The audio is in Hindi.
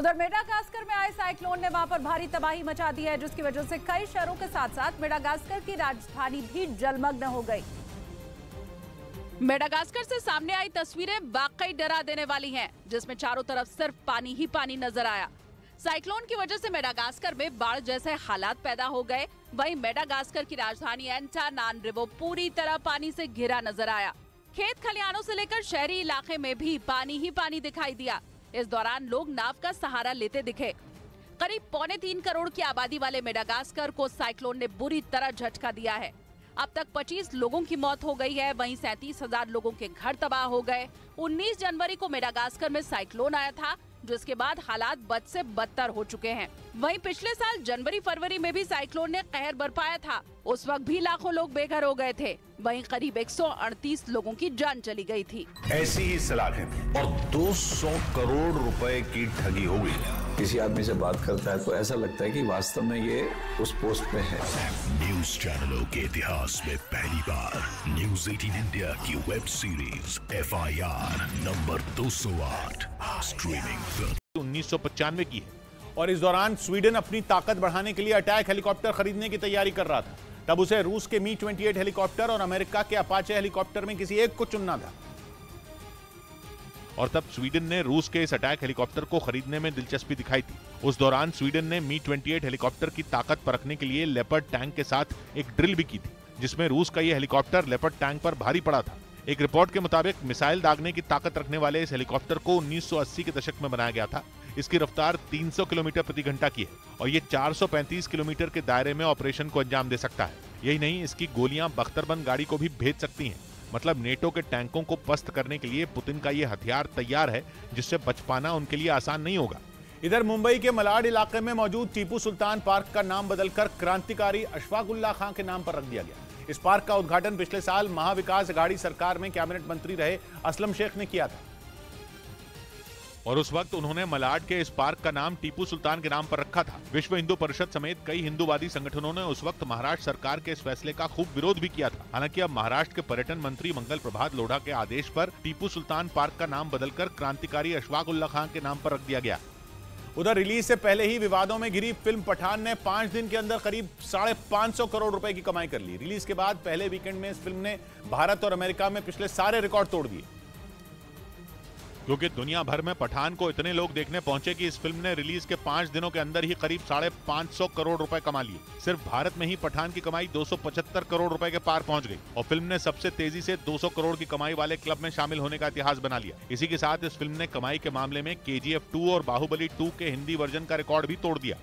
उधर मेडागास्कर में आए साइक्लोन ने वहां पर भारी तबाही मचा दी है, जिसकी वजह से कई शहरों के साथ साथ मेडागास्कर की राजधानी भी जलमग्न हो गई। मेडागास्कर से सामने आई तस्वीरें वाकई डरा देने वाली हैं, जिसमें चारों तरफ सिर्फ पानी ही पानी नजर आया। साइक्लोन की वजह से मेडागास्कर में बाढ़ जैसे हालात पैदा हो गए। वहीं मेडागास्कर की राजधानी एंटानानरिवो पूरी तरह पानी से घिरा नजर आया। खेत खलिहानों से लेकर शहरी इलाके में भी पानी ही पानी दिखाई दिया। इस दौरान लोग नाव का सहारा लेते दिखे। करीब 3.25 करोड़ की आबादी वाले मेडागास्कर को साइक्लोन ने बुरी तरह झटका दिया है। अब तक 25 लोगों की मौत हो गई है, वहीं 37,000 लोगों के घर तबाह हो गए। 19 जनवरी को मेडागास्कर में साइक्लोन आया था, जिसके बाद हालात बद से बदतर हो चुके हैं। वहीं पिछले साल जनवरी फरवरी में भी साइक्लोन ने कहर बरपाया था। उस वक्त भी लाखों लोग बेघर हो गए थे। वहीं करीब 138 लोगों की जान चली गई थी। ऐसी ही सलाखें और 200 करोड़ रुपए की ठगी हो गई। किसी आदमी से बात करता है तो ऐसा लगता है कि वास्तव में ये उस पोस्ट पे है। न्यूज चैनलों के इतिहास में पहली बार न्यूज 18 इंडिया की web series FIR number 208 streaming film 1995 की है और इस दौरान स्वीडन अपनी ताकत बढ़ाने के लिए अटैक हेलीकॉप्टर खरीदने की तैयारी कर रहा था। तब उसे रूस के मी-28 हेलीकॉप्टर और अमेरिका के अपाचे हेलीकॉप्टर में किसी एक को चुनना था। और तब स्वीडन ने रूस के इस अटैक हेलीकॉप्टर को खरीदने में दिलचस्पी दिखाई थी। उस दौरान स्वीडन ने मी-28 हेलीकॉप्टर की ताकत परखने के लिए लेपर्ड टैंक के साथ एक ड्रिल भी की थी, जिसमें रूस का यह हेलीकॉप्टर लेपर्ड टैंक पर भारी पड़ा था। एक रिपोर्ट के मुताबिक मिसाइल दागने की ताकत रखने वाले इस हेलीकॉप्टर को 1980 के दशक में बनाया गया था। इसकी रफ्तार 300 किलोमीटर प्रति घंटा की है और ये 435 किलोमीटर के दायरे में ऑपरेशन को अंजाम दे सकता है। यही नहीं, इसकी गोलियां बख्तरबंद गाड़ी को भी भेज सकती हैं। मतलब नेटो के टैंकों को पस्त करने के लिए पुतिन का ये हथियार तैयार है, जिससे बच पाना उनके लिए आसान नहीं होगा। इधर मुंबई के मलाड इलाके में मौजूद टीपू सुल्तान पार्क का नाम बदलकर क्रांतिकारी अशफाकुल्लाह खां के नाम पर रख दिया गया। इस पार्क का उद्घाटन पिछले साल महाविकास अघाड़ी सरकार में कैबिनेट मंत्री रहे असलम शेख ने किया था और उस वक्त उन्होंने मलाड के इस पार्क का नाम टीपू सुल्तान के नाम पर रखा था। विश्व हिंदू परिषद समेत कई हिंदूवादी संगठनों ने उस वक्त महाराष्ट्र सरकार के इस फैसले का खूब विरोध भी किया था। हालांकि अब महाराष्ट्र के पर्यटन मंत्री मंगल प्रभात लोढ़ा के आदेश पर टीपू सुल्तान पार्क का नाम बदलकर क्रांतिकारी अशफाकुल्लाह खां के नाम पर रख दिया गया। उधर रिलीज से पहले ही विवादों में घिरी फिल्म पठान ने 5 दिन के अंदर करीब 550 करोड़ रुपए की कमाई कर ली। रिलीज के बाद पहले वीकेंड में इस फिल्म ने भारत और अमेरिका में पिछले सारे रिकॉर्ड तोड़ दिए, क्योंकि दुनिया भर में पठान को इतने लोग देखने पहुंचे कि इस फिल्म ने रिलीज के 5 दिनों के अंदर ही करीब 550 करोड़ रुपए कमा लिए। सिर्फ भारत में ही पठान की कमाई 275 करोड़ रुपए के पार पहुंच गई और फिल्म ने सबसे तेजी से 200 करोड़ की कमाई वाले क्लब में शामिल होने का इतिहास बना लिया। इसी के साथ इस फिल्म ने कमाई के मामले में KGF 2 और बाहुबली 2 के हिंदी वर्जन का रिकॉर्ड भी तोड़ दिया।